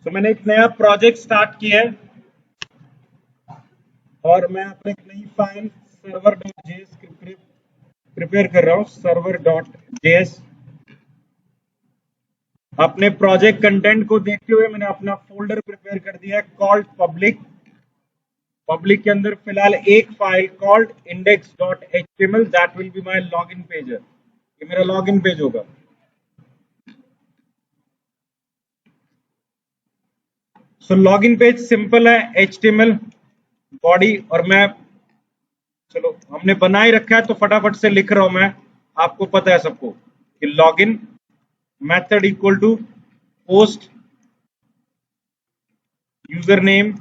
तो मैंने एक नया प्रोजेक्ट स्टार्ट किया है और मैं अपने एक नई फाइल server.js प्रिपेयर कर रहा हूँ। server.js अपने प्रोजेक्ट कंटेंट को देखते हुए मैंने अपना फोल्डर प्रिपेयर कर दिया है कॉल्ड पब्लिक। पब्लिक के अंदर फिलहाल एक file called index.html that will be my login page है। ये मेरा लॉगिन पेज होगा। सो लॉगिन पेज सिंपल है, HTML बॉडी, और मैं चलो हमने बना ही रखा है तो फटाफट से लिख रहा हूं मैं। आपको पता है सबको कि login method equal to post user name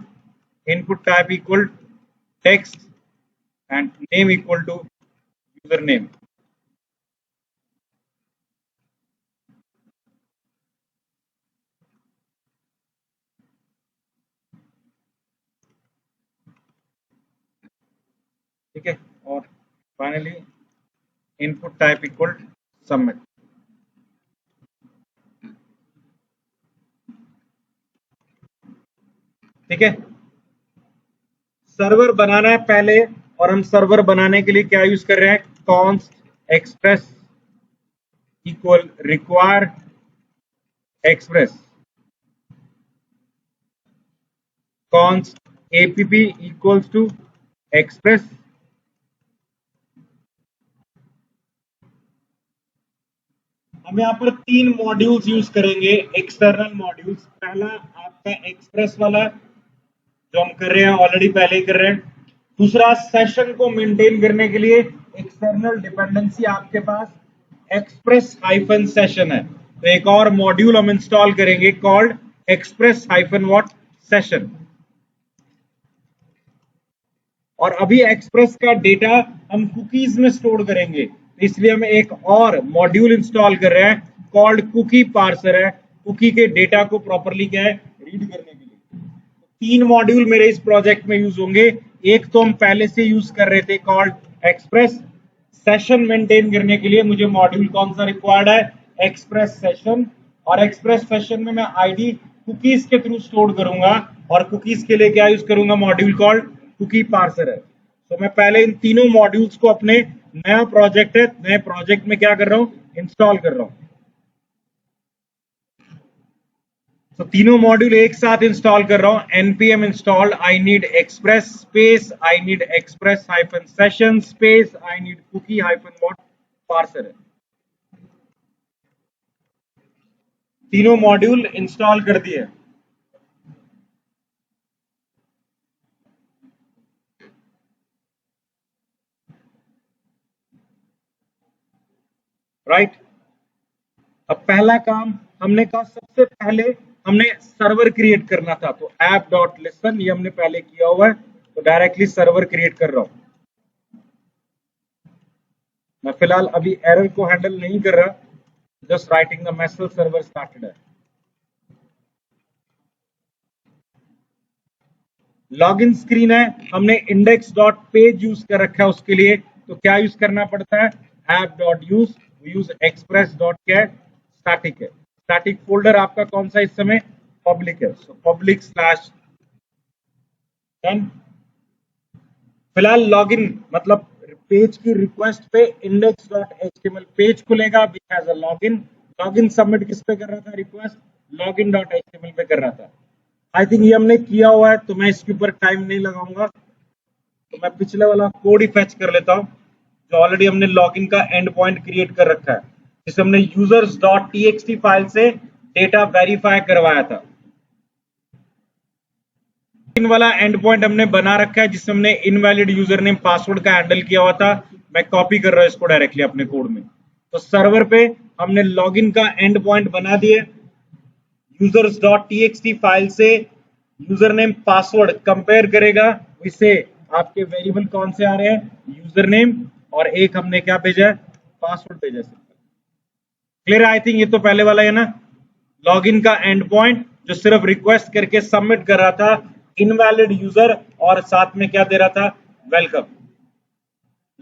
input type equal text and name equal to user name. ठीक है, और finally input type equal submit. ठीक है, सर्वर बनाना है पहले, और हम सर्वर बनाने के लिए क्या यूज कर रहे हैं, const express equal require express, const app equals to express. हम यहाँ पर 3 मॉड्यूल्स यूज करेंगे, एक्सटर्नल मॉड्यूल्स। पहला आपका एक्सप्रेस वाला जो हम कर रहे हैं, ऑलरेडी पहले ही कर रहे हैं। दूसरा, सेशन को मेंटेन करने के लिए एक्सटर्नल डिपेंडेंसी आपके पास एक्सप्रेस हाइफन सेशन है, तो एक और मॉड्यूल हम इंस्टॉल करेंगे called express hyphen what session. और अभी एक्सप्रेस का डेटा हम कुकीज में स्टोर करेंगे, इसलिए हम एक और मॉड्यूल इंस्टॉल कर रहे हैं कॉल्ड कुकी पार्सर है, कुकी के डेटा को प्रॉपरली क्या है, रीड करने के लिए। 3 मॉड्यूल मेरे इस प्रोजेक्ट में यूज होंगे। एक तो हम पहले से यूज कर रहे थे कॉल्ड एक्सप्रेस। सेशन मेंटेन करने के लिए मुझे मॉड्यूल कौन सा रिक्वायर्ड है, एक्सप्रेस सेशन। और एक्सप्रेस सेशन में मैं आईडी कुकीज के थ्रू स्टोर करूंगा, और कुकीज के लिए क्या यूज करूंगा, मॉड्यूल कॉल्ड कुकी पार्सर है। तो मैं पहले इन तीनों मॉड्यूल्स को अपने नया प्रोजेक्ट है, नए प्रोजेक्ट में क्या कर रहा हूं, इंस्टॉल कर रहा हूं। तो तीनों मॉड्यूल एक साथ इंस्टॉल कर रहा हूं। npm install I need express space I need express hyphen session space I need cookie hyphen what parser है। तीनों मॉड्यूल इंस्टॉल कर दिए। राइट, अब पहला काम हमने कहा, सबसे पहले हमने सर्वर क्रिएट करना था, तो app.listen ये हमने पहले किया हुआ है, तो डायरेक्टली सर्वर क्रिएट कर रहा हूं मैं। फिलहाल अभी एरर को हैंडल नहीं कर रहा, just writing the message server started है। लॉगिन स्क्रीन है, हमने index.page यूज कर रखा है उसके लिए, तो क्या यूज करना पड़ता है, app.use यूज express.get स्टैटिक है। स्टैटिक फोल्डर आपका कौन सा इस समय, पब्लिक है, सो पब्लिक स्लैश डन। फिलहाल लॉगिन मतलब पेज की रिक्वेस्ट पे index.html पेज खुलेगा which has a login. Login submit किस पे कर रहा था, रिक्वेस्ट login.html पे कर रहा था। आई थिंक ये हमने किया हुआ है, तो मैं इसके ऊपर टाइम नहीं लगाऊंगा, तो मैं पिछले वाला कोड ही फेच कर लेता हूं, जो ऑलरेडी हमने लॉगिन का एंड पॉइंट क्रिएट कर रखा है, जिसे हमने users.txt फाइल से डेटा वेरीफाई करवाया था। इन वाला एंड पॉइंट हमने बना रखा है, जिसमें हमने इनवैलिड यूजर नेम पासवर्ड का हैंडल किया हुआ था। मैं कॉपी कर रहा हूं इसको डायरेक्टली अपने कोड में। तो सर्वर पे हमने लॉगिन का एंड पॉइंट बना दिए। users.txt फाइल से यूजर नेम पासवर्ड कंपेयर करेगा, इससे आपके वेरिएबल कौन से आ रहे हैं, यूजर नेम, और एक हमने क्या भेजा है, पासवर्ड भेजा है। क्लियर, आई थिंक ये तो पहले वाला है ना। लॉगिन का एंड पॉइंट जो सिर्फ रिक्वेस्ट करके सबमिट कर रहा था इनवैलिड यूजर, और साथ में क्या दे रहा था, वेलकम।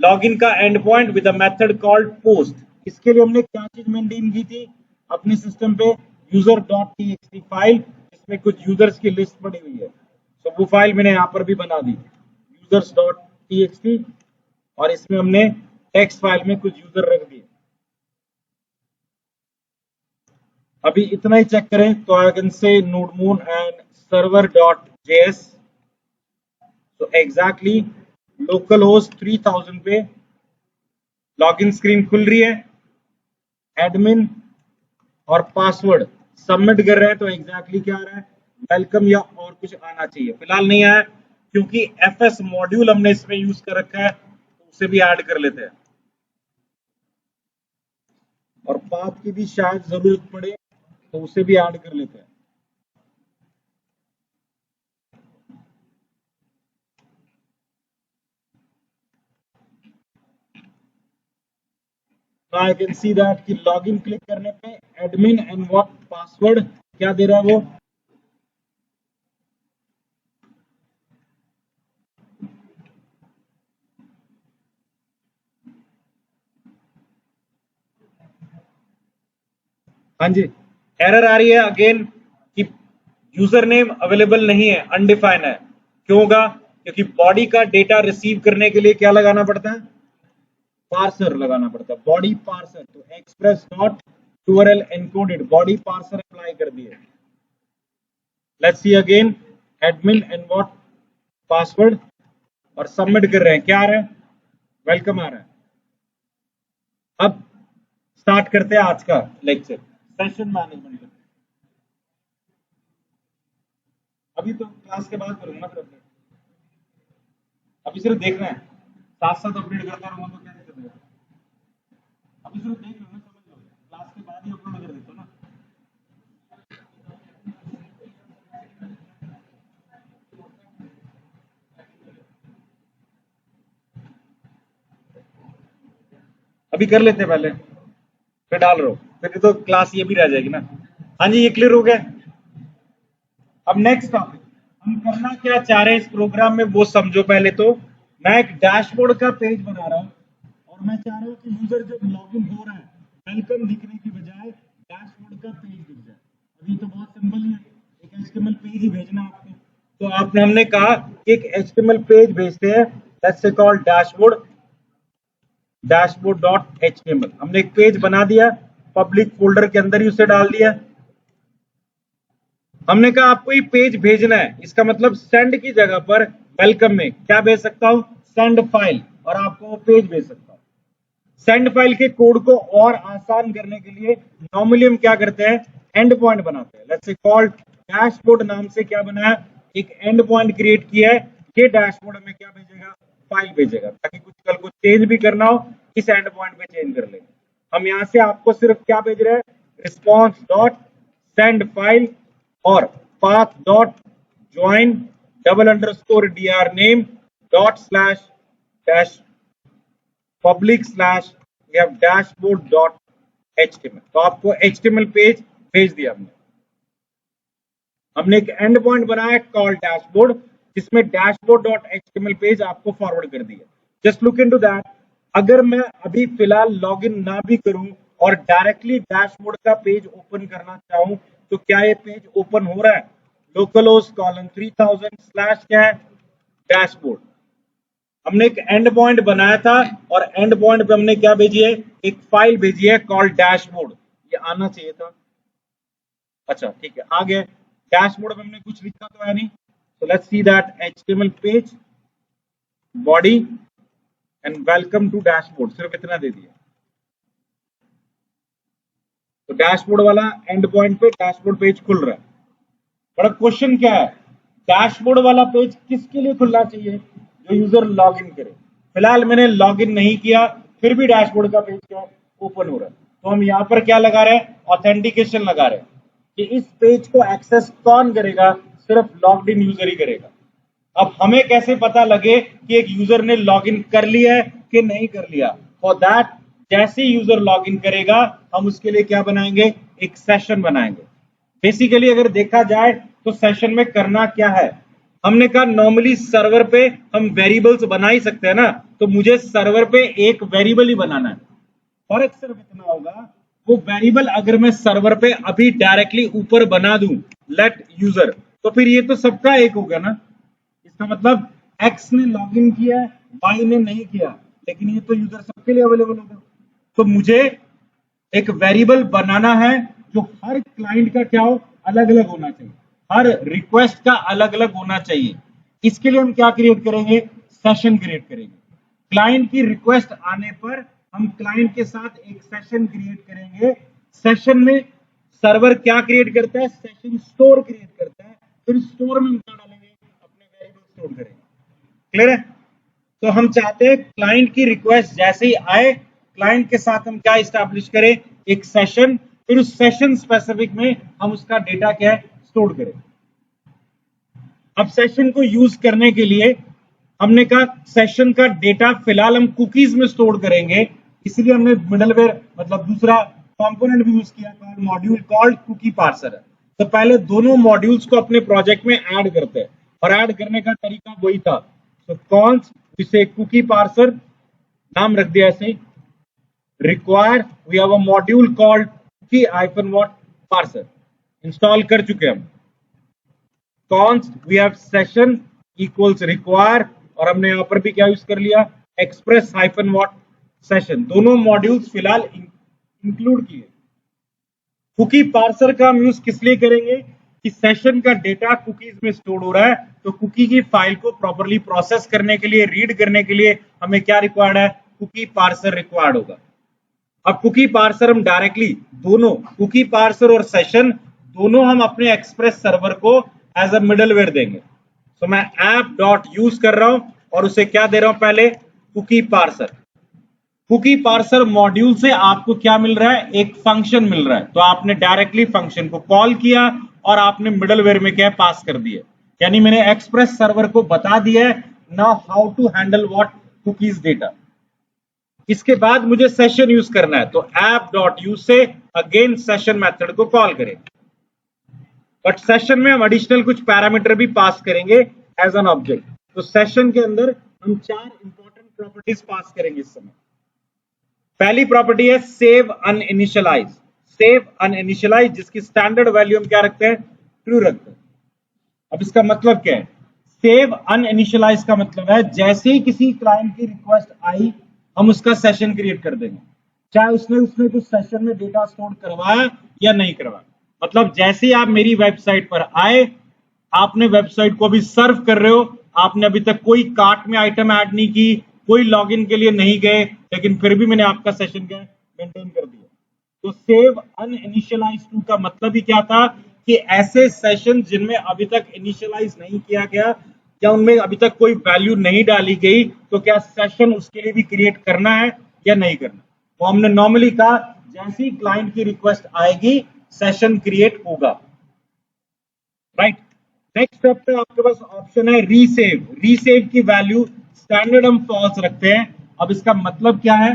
लॉगिन का and point with a method called post, इसके लिए हमने क्या चीज मेंटेन की थी अपने सिस्टम पे, यूजर डॉट टीएक्सटी फाइल, इसमें कुछ यूजर्स की लिस्ट पड़ी हुई है, तो वो फाइल मैंने यहां पर भी बना दी यूजर्स डॉट टीएक्सटी, और इसमें हमने टेक्स्ट फाइल में कुछ यूजर रख दिए। अभी इतना ही चेक करें तो I can say nodemon and server dot JS, तो एग्जैक्टली लोकल होस्ट 3000 पे लॉगिन स्क्रीन खुल रही है, एडमिन और पासवर्ड सबमिट कर रहे हैं, तो एग्जैक्टली क्या आ रहा है, वेलकम या और कुछ आना चाहिए। फिलहाल नहीं आया क्योंकि एफएस मॉड्यूल हमने इसमें यूज कर रखा है, तो उसे भी ऐड कर लेते हैं, और पाथ की भी शायद जरूरत पड़े तो उसे भी ऐड कर लेते हैं। आई कैन सी दैट कि लॉगिन क्लिक करने पे एडमिन एंड व्हाट पासवर्ड क्या दे रहा है वो, हाँ जी एरर आ रही है अगेन कि यूजर नेम अवेलेबल नहीं है, अनडिफाइंड है। क्यों होगा? क्योंकि बॉडी का डेटा रिसीव करने के लिए क्या लगाना पड़ता है, पार्सर लगाना पड़ता है, बॉडी पार्सर। तो express dot URL encoded, body parser apply कर दिए। Let's see again admin and what password, और सबमिट कर रहे हैं, क्या आ रहा है, वेलकम आ रहा है। अब स्टार्ट करते हैं आज का लेक्चर, सेशन मैनेजमेंट। अभी तो क्लास के बाद करूंगा फिर अपडेट, अभी सिर्फ देखना है, साथ साथ अपडेट करता रहूंगा तो क्या दिक्कत है। अभी सिर्फ देख लो ना, समझ लो, क्लास के बाद ही अपलोड कर देता हूँ ना। अभी कर लेते हैं पहले, फिर डाल रहा हूँ, फिर तो क्लास ये भी रह जाएगी ना। हाँ जी, ये क्लियर हो गया। अब नेक्स्ट टॉपिक, हम करना क्या चाह रहे हैं इस प्रोग्राम में वो समझो। पहले तो मैं एक डैशबोर्ड का पेज बना रहा हूँ, और मैं चाह रहा हूँ कि यूजर जब लॉगिन हो रहा है, वेलकम दिखने की बजाय डैशबोर्ड का पेज दिख जाए। अभी तो बहुत सिंपल ही है, एक एचटीएमएल पेज ही भेजना है आपको। तो हमने कहा कि एक एचटीएमएल पेज भेजते हैं, let's say call dashboard, dashboard dot HTML. हमने एक पेज बना दिया, पब्लिक फोल्डर के अंदर ही उसे डाल दिया। हमने कहा आपको ये पेज भेजना है, इसका मतलब सेंड की जगह पर वेलकम में क्या भेज सकता हूं, सेंड फाइल, और आपको वो पेज भेज सकता हूं। सेंड फाइल के कोड को और आसान करने के लिए नॉर्मली हम क्या करते हैं, एंड पॉइंट बनाते हैं। लेट्स से कॉल डैशबोर्ड नाम से क्या बनाया, एक एंड पॉइंट क्रिएट किया है। ये डैशबोर्ड हमें क्या भेजेगा, फाइल भेजेगा, ताकि कुछ कल को चेंज भी करना हो इस एंड पॉइंट पे चेंज कर लेंगे। हम यहां से आपको सिर्फ क्या भेज रहे हैं, रिस्पॉन्स डॉट सेंड फाइल और path dot join double underscore dr name dot slash dash public slash we have dashboard dot html। तो आपको html पेज भेज दिया हमने एक एंड पॉइंट बनाया कॉल डैशबोर्ड, जिसमें डैशबोर्ड डॉट html पेज आपको फॉरवर्ड कर दिया। जस्ट लुक इनटू दैट, अगर मैं अभी फिलहाल लॉगिन ना भी करूं और डायरेक्टली डैशबोर्ड का पेज ओपन करना चाहूं, तो क्या ये पेज ओपन हो रहा है, लोकलहोस्ट कॉलन 3000 स्लैश क्या है, डैशबोर्ड। हमने एक एंड पॉइंट बनाया था, और एंड पॉइंट पे हमने क्या भेजी है, एक फाइल भेजी है कॉल डैशबोर्ड। ये आना चाहिए था, अच्छा ठीक है आ गया। डैशबोर्ड में हमने कुछ लिखा तो है नहीं, so let's see that HTML page body and welcome to dashboard, सिर्फ इतना दे दिया। तो डैशबोर्ड वाला एंड पॉइंट पे डैशबोर्ड पेज खुल रहा है। बड़ा क्वेश्चन क्या है, डैशबोर्ड वाला पेज किसके लिए खुलना चाहिए, जो यूजर लॉगिन करे। फिलहाल मैंने लॉगिन नहीं किया, फिर भी डैशबोर्ड का पेज क्या ओपन हो रहा है। तो हम यहाँ पर क्या लगा रहे हैं, ऑथेंटिकेशन लगा रहे हैं कि इस पेज को एक्सेस कौन करेगा, सिर्फ लॉग्ड इन यूजर ही करेगा। अब हमें कैसे पता लगे कि एक यूजर ने लॉगिन कर लिया है कि नहीं कर लिया, फॉर दैट जैसे यूजर लॉगिन करेगा हम उसके लिए क्या बनाएंगे, एक सेशन बनाएंगे। बेसिकली अगर देखा जाए तो सेशन में करना क्या है, हमने कहा नॉर्मली सर्वर पे हम वेरिएबल्स बना ही सकते हैं ना, तो मुझे सर्वर पे एक वेरिएबल ही बनाना है। फर्क सिर्फ इतना होगा वो वेरिएबल अगर मैं सर्वर पे अभी डायरेक्टली ऊपर बना दूं लेट यूजर, तो फिर ये तो सबका एक होगा ना। इसका मतलब एक्स ने लॉगिन किया है, वाई ने नहीं किया, लेकिन ये तो यूजर सबके लिए अवेलेबल होगा। तो मुझे एक वेरिएबल बनाना है जो हर क्लाइंट का क्या हो, अलग अलग होना चाहिए, हर रिक्वेस्ट का अलग अलग होना चाहिए। इसके लिए हम क्या क्रिएट करेंगे, सेशन क्रिएट करेंगे। क्लाइंट की रिक्वेस्ट आने पर हम क्लाइंट के साथ एक सेशन क्रिएट करेंगे। सेशन में सर्वर क्या क्रिएट करता है, सेशन स्टोर क्रिएट करता है, फिर स्टोर में हम क्या डालेंगे, अपने वेरिएबल स्टोर करेंगे। क्लियर है? तो हम चाहते हैं क्लाइंट की रिक्वेस्ट जैसे ही आए, क्लाइंट के साथ हम क्या स्टैब्लिश करें, एक सेशन, फिर उस सेशन स्पेसिफिक में हम उसका डेटा क्या है, स्टोर करें। अब सेशन को यूज करने के लिए हमने कहा सेशन का डेटा फिलहाल हम कुकीज में स्टोर करेंगे, इसलिए हमने मिडलवेयर मतलब दूसरा कंपोनेंट भी यूज किया, मॉड्यूल कॉल्ड कुकी पार्सर है। तो पहले दोनों मॉड्यूल्स को अपने प्रोजेक्ट में ऐड करते हैं, और ऐड करने का तरीका वही था। तो कॉन्स इसे कुकी पार्सर नाम रख दिया ऐसे, require we have a module called cookie hyphen what parser, install कर चुके हम। const we have session equals require, और हमने यहां पर भी क्या यूज कर लिया, express हाइफन व्हाट सेशन, दोनों मॉड्यूल्स फिलहाल इंक्लूड किए। कुकी पार्सर का हम यूज किस लिए करेंगे कि सेशन का डेटा कुकीज में स्टोर हो रहा है, तो कुकी की फाइल को प्रॉपर्ली प्रोसेस करने के लिए, रीड करने के लिए हमें क्या रिक्वायर्ड है, कुकी पार्सर रिक्वायर्ड होगा। अब कुकी पार्सर हम डायरेक्टली दोनों कुकी पार्सर और सेशन दोनों हम अपने एक्सप्रेस सर्वर को एज अ मिडलवेयर देंगे। तो मैं ऐप डॉट यूज कर रहा हूं और उसे क्या दे रहा हूं, पहले cookie parser. Cookie parser module से आपको क्या मिल रहा है, एक फंक्शन मिल रहा है। तो आपने डायरेक्टली फंक्शन को कॉल किया और आपने मिडलवेयर में क्या पास कर दिया, यानी मैंने एक्सप्रेस सर्वर को बता दिया है now how to handle what cookies data. इसके बाद मुझे सेशन यूज करना है, तो ऐप डॉट यूज से अगेन सेशन मेथड को कॉल करें, बट सेशन में हम एडिशनल कुछ पैरामीटर भी पास करेंगे एज एन ऑब्जेक्ट। तो सेशन के अंदर हम 4 इंपॉर्टेंट प्रॉपर्टीज पास करेंगे इस समय। पहली प्रॉपर्टी है सेव अनइनिशियलाइज, सेव अनइनिशियलाइज जिसकी स्टैंडर्ड वैल्यू हम क्या रखते हैं, ट्रू रखते हैं। अब इसका मतलब क्या है, सेव अनइनिशियलाइज का मतलब है जैसे ही किसी क्लाइंट की रिक्वेस्ट आई हम उसका सेशन क्रिएट कर देंगे, चाहे उसने कुछ सेशन में डेटा स्टोर करवाया या नहीं करवाया। मतलब जैसे ही आप मेरी वेबसाइट पर आए, आपने वेबसाइट को अभी सर्व कर रहे हो, आपने अभी तक कोई कार्ट में आइटम ऐड नहीं की, कोई लॉगिन के लिए नहीं गए, लेकिन फिर भी मैंने आपका सेशन क्या मेंटेन कर दिया। तो सेव अनइनिशियलाइज टू का मतलब ही क्या था कि ऐसे सेशन जिनमें अभी तक इनिशियलाइज नहीं किया गया या उनमें अभी तक कोई वैल्यू नहीं डाली गई, तो क्या सेशन उसके लिए भी क्रिएट करना है या नहीं करना। तो हमने नॉर्मली कहा जैसी क्लाइंट की रिक्वेस्ट आएगी सेशन क्रिएट होगा, राइट। नेक्स्ट स्टेप पे आपके पास ऑप्शन है रीसेव। रीसेव की वैल्यू स्टैंडर्ड हम फॉल्स रखते हैं। अब इसका मतलब क्या है,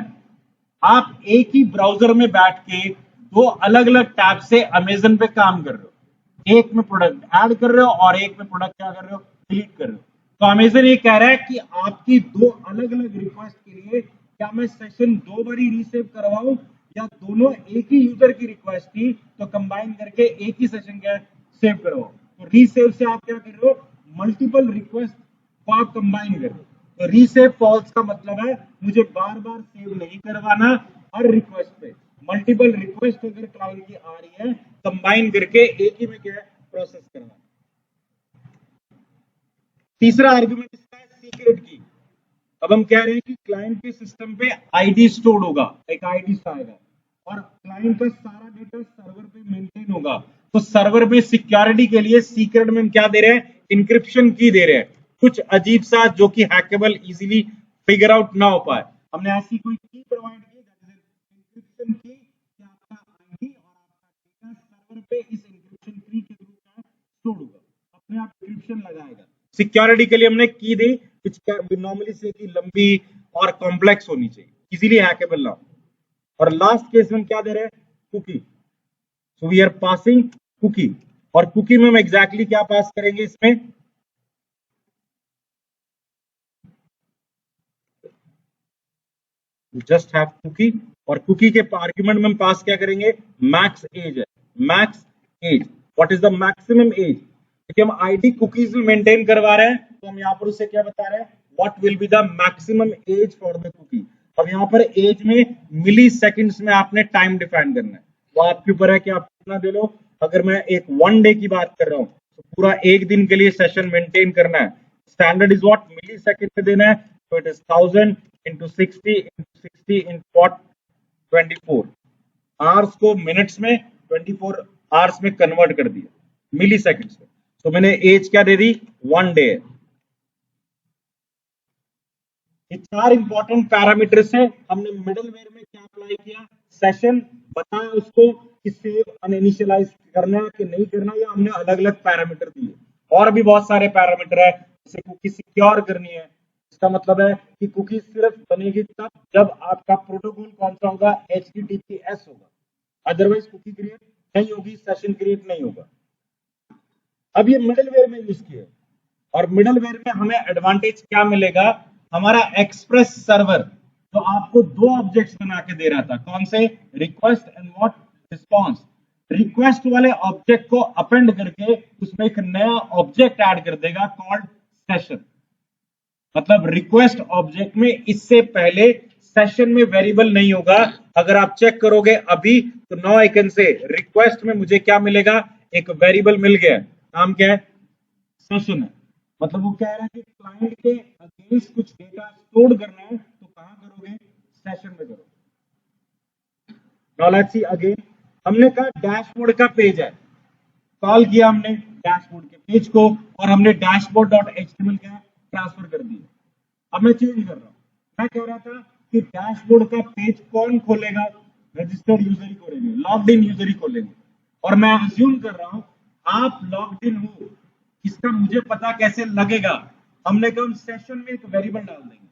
आप एक ही ब्राउजर में बैठ के 2 अलग अलग टैब से अमेजन पे काम कर रहे हो, एक में प्रोडक्ट ऐड कर रहे हो और एक में प्रोडक्ट क्या कर रहे हो, डिलीट कर रहे हो। तो अमेजन ये कह रहा है कि आपकी 2 अलग अलग रिक्वेस्ट के लिए क्या मैं सेशन 2 बारी रीसेव करवाऊं, या दोनों एक ही यूजर की रिक्वेस्ट थी तो कंबाइन करके एक ही सेशन क्या सेव करवाओ। तो रीसेव से आप क्या कर रहे हो, मल्टीपल रिक्वेस्ट को आप कंबाइन कर रहे हो। तो रीसेव फॉल्स का मतलब है मुझे बार बार सेव नहीं करवाना, हर रिक्वेस्ट पे मल्टीपल रिक्वेस्ट अगर क्लाइंट की आ रही है कंबाइन करके एक ही में क्या है प्रोसेस करना। तीसरा आर्गुमेंट इसका है सीक्रेट की। अब हम कह रहे हैं कि क्लाइंट के सिस्टम पे आईडी स्टोर होगा, एक आईडी आएगा और क्लाइंट का सारा डेटा सर्वर पे मेंटेन होगा। तो सर्वर में सिक्योरिटी के लिए सीक्रेट में हम क्या दे रहे हैं, इंक्रिप्शन की दे रहे हैं, कुछ अजीब सा जो कि हैकेबल इजीली फिगर आउट ना हो पाए। हमने ऐसी कोई की प्रोवाइड की इंक्रिप्शन की कि आपका आईडी और आपका डेटा सर्वर पे इस इंक्रिप्शन की के थ्रू स्टोर होगा, अपने आप इंक्रिप्शन लगाएगा। सिक्योरिटी के लिए हमने की दी नॉर्मली से की लंबी और कॉम्प्लेक्स होनी चाहिए, इजीली हैकेबल ना हो। और लास्ट केस में हम क्या दे रहे हैं, cookie. So we are passing cookie, और कुकी में हम एग्जैक्टली क्या पास करेंगे इसमें, जस्ट हैव कुकी, और कुकी के आर्ग्यूमेंट में हम पास क्या करेंगे, मैक्स एज है, max age. What is the maximum age, क्योंकि हम आईडी कुकीज में मेंटेन करवा रहे हैं, तो हम यहाँ पर उसे क्या बता रहे हैं, what will be the maximum age for the cookie. अब यहाँ पर एज में मिली सेकेंड्स में आपने टाइम डिफाइन करना है, वो आपके ऊपर है कि आप कितना दे लो। अगर मैं एक 1 डे की बात कर रहा हूँ तो पूरा एक दिन के लिए सेशन मेंटेन करना है, standard is what, millisecond में देना है, तो it is 1000 into 60 into 60 into what, 24 hours को मिनट्स में 24 आवर्स में कन्वर्ट कर दिया मिली सेकेंड्स में। तो मैंने एज क्या दे दी, 1 डे। ये 4 इंपॉर्टेंट पैरामीटर्स है। हमने मिडलवेयर में क्या अप्लाई किया, सेशन बताया उसको कि सेव अनइनिशियलाइज करना है कि नहीं करना, या हमने अलग अलग पैरामीटर दिए। और भी बहुत सारे पैरामीटर है, जैसे कुकी सिक्योर करनी है, इसका मतलब है कि कुकी सिर्फ बनेगी तब जब आपका प्रोटोकॉल कौन सा होगा, HTTPS होगा, अदरवाइज कुकी क्रिएट नहीं होगी, सेशन क्रिएट नहीं होगा। अब ये मिडलवेयर में यूज किया, और मिडलवेयर में हमें एडवांटेज क्या मिलेगा, हमारा एक्सप्रेस सर्वर जो आपको 2 ऑब्जेक्ट्स बना के दे रहा था, कौन से, request and what, response. Request वाले ऑब्जेक्ट को अपेंड करके उसमें एक नया ऑब्जेक्ट ऐड कर देगा कॉल्ड सेशन। मतलब रिक्वेस्ट ऑब्जेक्ट में इससे पहले सेशन में वेरिएबल नहीं होगा। अगर आप चेक करोगे अभी तो नाउ आई कैन से रिक्वेस्ट में मुझे क्या मिलेगा, एक वेरिएबल मिल गया, नाम क्या है, सेशन है। मतलब वो कह रहा है कि क्लाइंट के अगेंस्ट कुछ डेटा स्टोर करना है तो कहां करोगे, सेशन में करोगे। नाउ लेट्स सी अगेन, हमने कहा डैशबोर्ड का पेज है, कॉल किया हमने डैशबोर्ड के पेज को, और हमने डैशबोर्ड डॉट एचटीएमएल क्या ट्रांसफर कर दिया। अब मैं चेंज कर रहा हूं, मैं कह रहा था कि डैशबोर्ड का पेज कौन खोलेगा, रजिस्टर्ड यूजर ही खोलेंगे, लॉग्ड इन यूजर ही खोलेंगे। और मैं अज्यूम कर रहा हूं आप लॉग्ड इन हो, इसका मुझे पता कैसे लगेगा, हमने कहा हम सेशन में एक वेरिएबल डाल देंगे।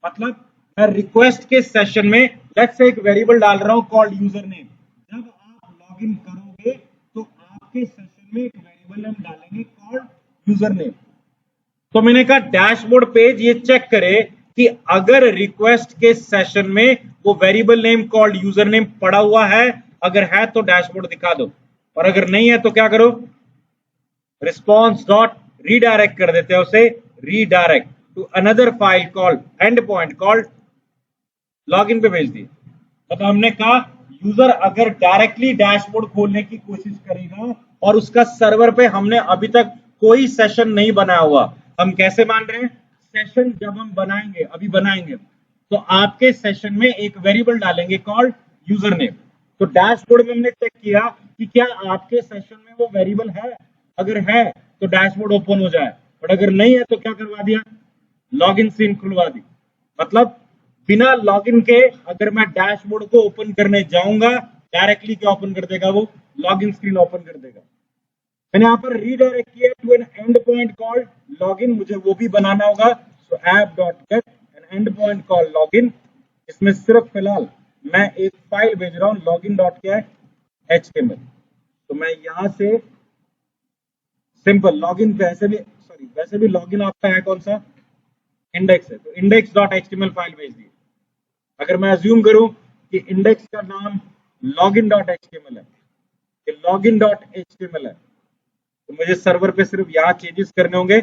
मतलब मैं रिक्वेस्ट के सेशन में लेट्स से एक वेरिएबल डाल रहा हूं कॉल्ड यूजर नेम। जब आप लॉगिन करोगे तो आपके सेशन में एक वेरिएबल हम डालेंगे कॉल्ड यूजर नेम। तो मैंने कहा डैशबोर्ड पेज ये चेक करे कि अगर रिक्वेस्ट के सेशन में वो variable name called user name पड़ा हुआ है, अगर है तो डैशबोर्ड दिखा दो, और अगर नहीं है तो क्या करो, रिस्पॉन्स डॉट रीडायरेक्ट कर देते हैं उसे, redirect to another file called end point called login पे भेज दिए। तो हमने कहा यूजर अगर डायरेक्टली डैशबोर्ड खोलने की कोशिश करेगा और उसका सर्वर पे हमने अभी तक कोई सेशन नहीं बनाया हुआ, हम कैसे मान रहे हैं, सेशन जब हम बनाएंगे, अभी बनाएंगे तो आपके सेशन में एक वेरिएबल डालेंगे कॉल्ड यूजर नेम। तो डैशबोर्ड में हमने चेक किया कि क्या आपके सेशन में वो वेरिएबल है, अगर है तो डैशबोर्ड ओपन हो जाए, और अगर नहीं है तो क्या करवा दिया, लॉगिन स्क्रीन खुलवा दी। मतलब बिना लॉगिन के अगर मैं डैशबोर्ड को ओपन करने जाऊंगा, डायरेक्टली क्या ओपन कर देगा, वो लॉगिन स्क्रीन ओपन कर देगा। मैंने यहां पर रीडायरेक्ट किया to an and point called login, मुझे वो भी बनाना होगा। So app dot get an and point called login, इसमें सिर्फ फिलहाल मैं एक फाइल भेज रहा हूं, लॉगिन डॉट क्या है, एचटीएमएल। तो मैं यहां से सिंपल लॉगिन, वैसे भी लॉगिन आपका है कौन सा, इंडेक्स है, तो इंडेक्स डॉट एचटीएमएल फाइल भेज दी। अगर मैं अज्यूम करूं कि इंडेक्स का नाम लॉगिन डॉट एचटीएमएल है, ये लॉगिन डॉट एचटीएमएल है, तो मुझे सर्वर पे सिर्फ यहां चेंजेस करने होंगे,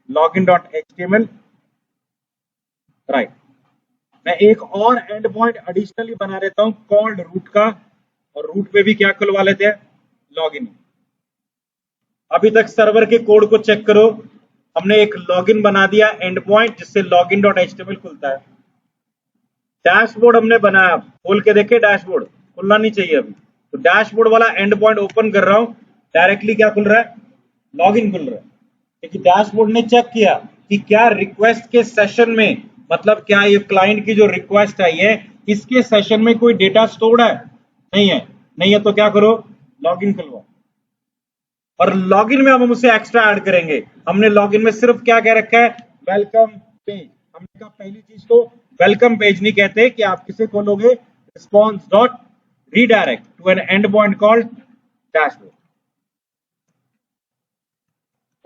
लॉगिन डॉट एचटीएमएल, राइट। मैं एक और एंड पॉइंट एडिशनली बना देता हूं कॉल्ड रूट का, और रूट पे भी क्या खुलवा लेते हैं, लॉगिन। अभी तक सर्वर के कोड को चेक करो, हमने एक लॉगिन बना दिया एंड पॉइंट जिससे लॉगिन डॉट एचटीएमएल खुलता है। डैशबोर्ड हमने बनाया, खोल के देखे, डैशबोर्ड खुलना नहीं चाहिए अभी, तो डैशबोर्ड वाला एंड पॉइंट ओपन कर रहा हूं, डायरेक्टली क्या खुल रहा है, लॉगिन खुल रहा है। क्योंकि डैशबोर्ड ने चेक किया कि क्या रिक्वेस्ट के सेशन में, मतलब क्या ये क्लाइंट की जो रिक्वेस्ट आई है इसके सेशन में कोई डेटा स्टोर्ड है, नहीं है, नहीं है तो क्या करो, लॉगिन खुलवाओ। और लॉगिन में हम उसे एक्स्ट्रा ऐड करेंगे। हमने लॉगिन में सिर्फ क्या कह रखा है, वेलकम पेज। हमने कहा पहली चीज तो वेलकम पेज नहीं कहते कि आप किसे खोलोगे, response dot redirect to an and point called dashboard.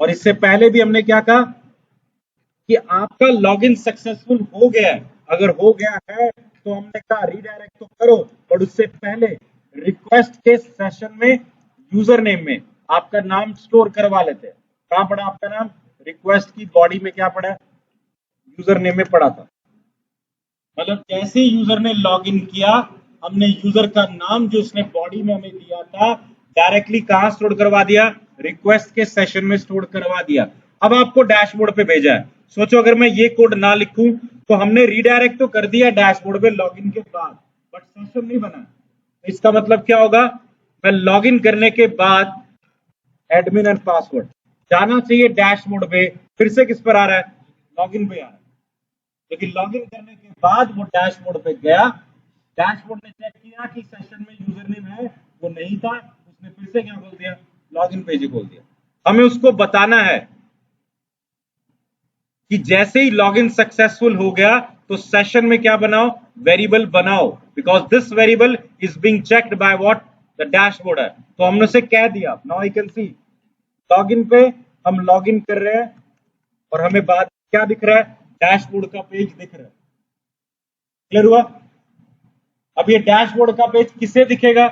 और इससे पहले भी हमने क्या कहा कि आपका लॉगिन सक्सेसफुल हो गया है, अगर हो गया है तो हमने कहा रीडायरेक्ट तो करो, बट उससे पहले रिक्वेस्ट के सेशन में यूजर नेम में आपका नाम स्टोर करवा लेते हैं। कहां पड़ा आपका नाम? रिक्वेस्ट की बॉडी में क्या पड़ा? यूजर नेम में पड़ा था। मतलब जैसे ही यूजर ने लॉग इन किया, हमने यूजर का नाम जो उसने बॉडी में हमें दिया था डायरेक्टली कहां स्टोर करवा दिया? रिक्वेस्ट के सेशन में स्टोर करवा दिया। अब आपको डैशबोर्ड पे भेजा है। सोचो अगर मैं ये कोड ना लिखूं तो हमने रीडायरेक्ट तो कर दिया डैशबोर्ड पे लॉगिन के बाद, बट सेशन नहीं बना। तो इसका मतलब क्या होगा? मैं लॉगिन करने के बाद एडमिन एंड पासवर्ड जाना चाहिए डैशबोर्ड पे, फिर से किस पर आ रहा है? लॉगिन पे आ रहा है। लेकिन लॉगिन करने के बाद वो डैशबोर्ड पे गया, डैशबोर्ड ने चेक किया कि सेशन में यूजर नेम है, वो नहीं था, उसने फिर से क्या खोल दिया? लॉगिन पेज ही खोल दिया। हमें उसको बताना है कि जैसे ही लॉगिन सक्सेसफुल हो गया तो सेशन में क्या बनाओ? वेरिएबल बनाओ, because this variable is being checked by what? The dashboard है। तो हमने उसे कह दिया, now you can see login पे हम लॉगिन कर रहे हैं और हमें बाद क्या दिख रहा है? डैशबोर्ड का पेज दिख रहा है। क्लियर हुआ? अब ये डैशबोर्ड का पेज किसे दिखेगा?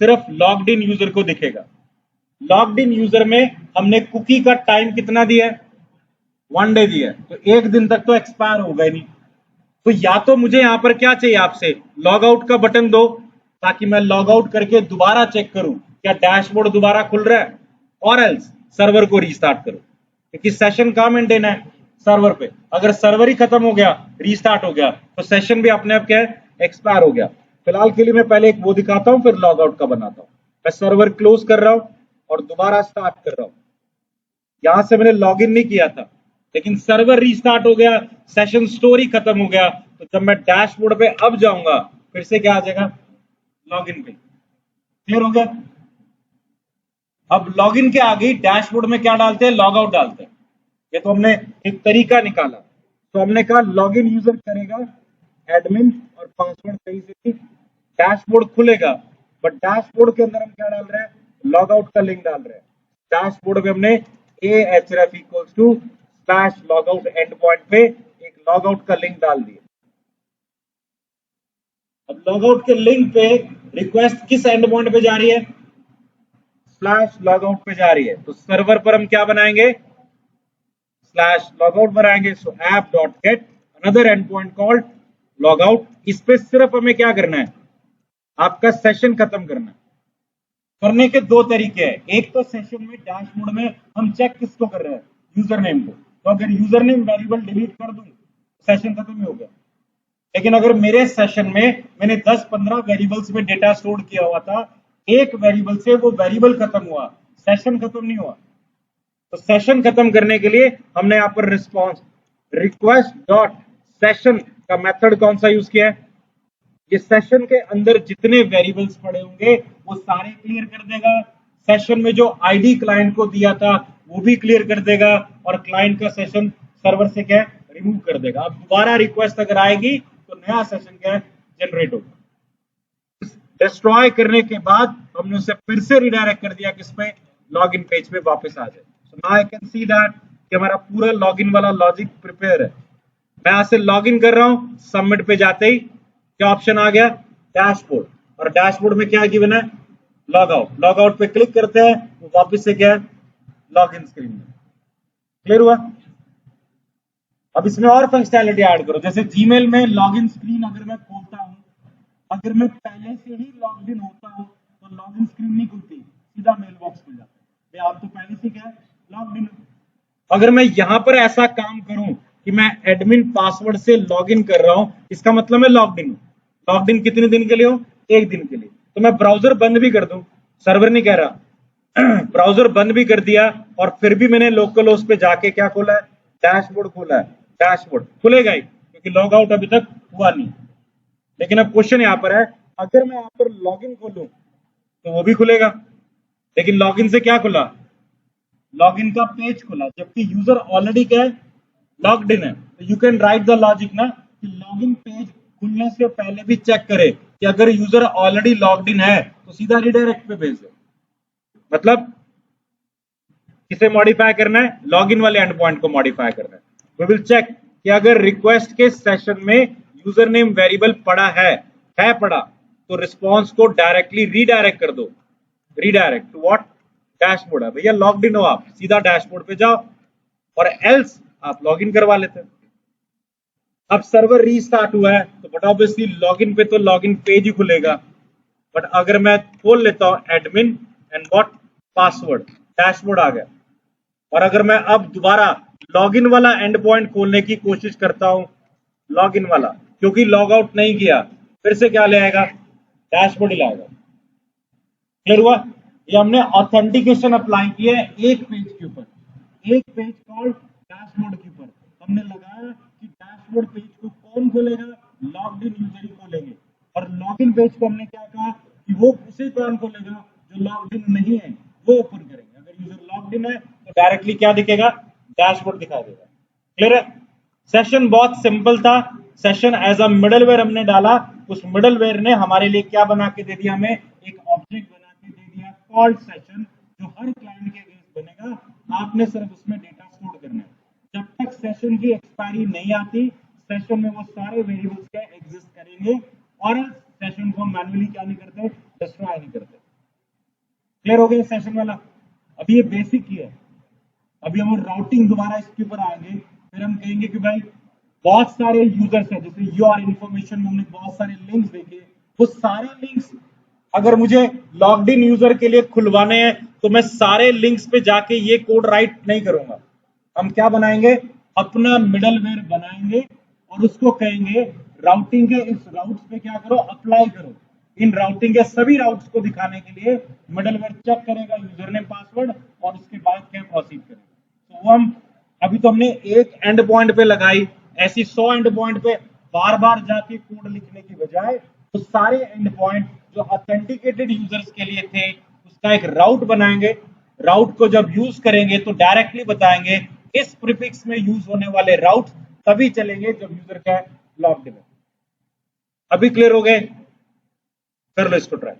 सिर्फ लॉग्ड इन यूजर को दिखेगा। लॉग्ड इन यूजर में हमने कुकी का टाइम कितना दिया है? 1 डे दिया है, तो 1 दिन तक तो एक्सपायर होगा ही नहीं। तो या तो मुझे यहां पर क्या चाहिए आपसे? लॉग आउट का बटन दो, ताकि मैं लॉग आउट करके दोबारा चेक करूं क्या डैशबोर्ड दोबारा खुल रहा है, और एल्स सर्वर को रीस्टार्ट करो, क्योंकि सेशन कहां मेंटेन है? सर्वर पे। अगर सर्वर ही खत्म हो गया, रीस्टार्ट हो गया, तो सेशन भी अपने आप क्या है? एक्सपायर हो गया। फिलहाल के लिए मैं पहले एक वो दिखाता हूं, फिर लॉग आउट का बनाता हूं। मैं सर्वर क्लोज कर रहा हूं और दोबारा स्टार्ट कर रहा हूं। यहां से मैंने लॉग इन नहीं किया था, लेकिन सर्वर रीस्टार्ट हो गया, सेशन स्टोरी खत्म हो गया, तो जब मैं डैशबोर्ड पे अब जाऊंगा फिर से क्या आ जाएगा? लॉगिन पे। क्लियर हो गया? अब लॉगिन के आगे डैशबोर्ड में क्या डालते हैं? लॉग आउट डालते हैं। ये तो हमने एक तरीका निकाला। तो हमने कहा लॉगिन यूजर करेगा एडमिन और पासवर्ड सही से ही डैशबोर्ड खुलेगा, बट डैशबोर्ड के अंदर हम क्या डाल रहे हैं? लॉग आउट का लिंक डाल रहे हैं। डैशबोर्ड में हमने ahref equals to slash log out end point पे एक लॉग आउट का लिंक डाल दिया। अब लॉग आउट के लिंक पे रिक्वेस्ट किस एंड पॉइंट पे जा रही है? स्लैश लॉग आउट पे जा रही है। तो सर्वर पर हम क्या बनाएंगे? स्लैश लॉग आउट बनाएंगे। सो app dot get another and point called log out. इस पे सिर्फ हमें क्या करना है? आपका सेशन खत्म करना है। करने के 2 तरीके हैं। एक तो सेशन में डैशबोर्ड में हम चेक किसको कर रहे हैं? यूजर नेम को। तो अगर यूजर नेम वेरिएबल डिलीट कर दूं, सेशन खत्म ही हो गया। लेकिन अगर मेरे सेशन में मैंने 10-15 वेरिएबल्स में डेटा स्टोर किया हुआ था, एक वेरिएबल से वो वेरिएबल खत्म हुआ, सेशन खत्म नहीं हुआ। तो सेशन खत्म करने के लिए हमने यहां पर रिस्पॉन्स रिक्वेस्ट डॉट सेशन का मेथड कौन सा यूज किया है? ये सेशन के अंदर जितने वेरिएबल्स पड़े होंगे वो सारे क्लियर कर देगा। सेशन में जो आईडी क्लाइंट को दिया था वो भी क्लियर कर देगा, और क्लाइंट का सेशन सर्वर से क्या रिमूव कर देगा। अब दोबारा रिक्वेस्ट अगर आएगी तो नया सेशन क्या जनरेट होगा। डिस्ट्रॉय करने के बाद हमने उसे फिर से रिडायरेक्ट कर दिया किस पे? लॉगिन पेज पे वापस आ जाए। So now I can see that कि हमारा पूरा लॉगिन वाला लॉजिक प्रिपेयर है। मैं यहां से लॉगिन कर रहा हूं, सबमिट पे जाते ही क्या ऑप्शन आ गया? डैशबोर्ड। और डैशबोर्ड में क्या गिवन है? Log out. लॉग आउट पे क्लिक करते हैं, वो वापस से क्या है? लॉगिन स्क्रीन में। क्लियर हुआ? अब इसमें और फंक्शनैलिटी ऐड करो, जैसे जीमेल में लॉगिन स्क्रीन अगर मैं खोलता हूं, अगर मैं पहले से ही लॉग्ड इन होता हूं तो लॉगिन स्क्रीन नहीं खुलती, सीधा मेल बॉक्स खुल जाता है। आप तो पहले से क्या है? Logged in. अगर मैं यहां पर ऐसा काम करूं कि मैं एडमिन पासवर्ड से लॉगिन कर रहा हूं, इसका मतलब मैं लॉग्ड इन हूं। लॉग्ड इन कितने दिन के लिए हो? 1 दिन के लिए। तो मैं ब्राउजर बंद भी कर दूं, सर्वर नहीं कह रहा, ब्राउजर बंद भी कर दिया और फिर भी मैंने लोकल होस्ट पे जाके क्या खोला है? डैशबोर्ड खोला है। डैशबोर्ड खुलेगा ही, क्योंकि लॉग आउट अभी तक हुआ नहीं। लेकिन अब क्वेश्चन यहां पर है, अगर मैं यहां पर लॉगिन खोलूं तो वो भी खुलेगा, लेकिन लॉगिन से क्या खुला? लॉगिन का पेज खुला, जबकि यूजर ऑलरेडी क्या है? लॉग्ड इन है। तो you can write the logic ना कि लॉगिन पेज खुलने से पहले भी चेक करे कि अगर यूजर ऑलरेडी लॉग्ड इन है तो सीधा रिडायरेक्ट पे भेज दे। मतलब किसे मॉडिफाई करना है? लॉगिन वाले एंड पॉइंट को मॉडिफाई करना है। वी विल चेक कि अगर रिक्वेस्ट के सेशन में यूजर नेम वेरिएबल पड़ा है पड़ा, तो रिस्पॉन्स को डायरेक्टली रीडायरेक्ट कर दो। Redirect to what? डैशबोर्ड है भैया, लॉग्ड इन हो आप, सीधा डैशबोर्ड पे जाओ, और एल्स आप लॉगिन करवा लेते हैं। अब सर्वर रीस्टार्ट हुआ है तो बट ऑब्वियसली लॉगिन पे तो लॉगिन पेज ही खुलेगा, बट अगर मैं खोल लेता हूं admin and what password, dashboard आ गया। और अगर मैं अब दोबारा लॉगिन वाला एंड पॉइंट खोलने की कोशिश करता हूं, लॉगिन वाला, क्योंकि लॉग आउट नहीं किया, फिर से क्या ले आएगा? डैशबोर्ड ही लाएगा। क्लियर हुआ? ये हमने ऑथेंटिकेशन अप्लाई किया है एक पेज के ऊपर, एक पेज कॉल्ड डैशबोर्ड के ऊपर। हमने लगाया कि डैशबोर्ड पेज को कौन खोलेगा? लॉग्ड इन यूजर ही खोलेंगे। और लॉगिन पेज को हमने क्या कहा कि वो उसे कौन खोलेगा जो लॉग्ड इन नहीं है, वो ओपन करेंगे। अगर यूजर लॉग्ड इन है तो डायरेक्टली क्या दिखेगा? डैशबोर्ड दिखा देगा। क्लियर है? सेशन बहुत सिंपल था। सेशन एज अ मिडलवेयर हमने डाला, उस मिडलवेयर ने हमारे लिए क्या बना के दे दिया? हमें एक ऑब्जेक्ट बना के दे दिया कॉल्ड सेशन, जो हर क्लाइंट के अगेंस्ट बनेगा। आपने सिर्फ उसमें डेटा स्टोर करना है। जब तक सेशन की एक्सपायरी नहीं आती, सेशन में वो सारे वेरिएबल्स क्या एग्जिस्ट करेंगे, और सेशन को मैन्युअली क्या नहीं करते? डिस्ट्रॉय नहीं करते। क्लियर हो गया सेशन वाला? अभी ये बेसिक ही है। अभी हम राउटिंग दोबारा इसके ऊपर आएंगे, फिर हम कहेंगे कि भाई बहुत सारे यूजर्स हैं, जैसे योर इन्फॉर्मेशन में हमने बहुत सारे लिंक्स देखे, वो सारे लिंक्स अगर मुझे लॉग्ड इन यूजर के लिए खुलवाने हैं तो मैं सारे लिंक्स पे जाके ये कोड राइट नहीं करूंगा। हम क्या बनाएंगे? अपना मिडलवेयर बनाएंगे और उसको कहेंगे राउटिंग के इस राउट्स पे क्या करो? अप्लाई करो। इन राउटिंग के सभी राउट्स को दिखाने के लिए मिडलवेयर चेक करेगा यूजर नेम पासवर्ड, और उसके बाद क्या प्रोसीड करेगा। तो हम अभी तो हमने एक एंड पॉइंट पे लगाई, ऐसी 100 एंड पॉइंट पे बार बार जाके कोड लिखने की बजाय तो सारे एंड पॉइंट जो ऑथेंटिकेटेड यूजर्स के लिए थे उसका एक राउट बनाएंगे। राउट को जब यूज करेंगे तो डायरेक्टली बताएंगे इस प्रीफिक्स में यूज होने वाले राउट तभी चलेंगे जब यूजर का लॉग्ड इन है। अभी क्लियर हो गए? कर लो इसको ट्राई।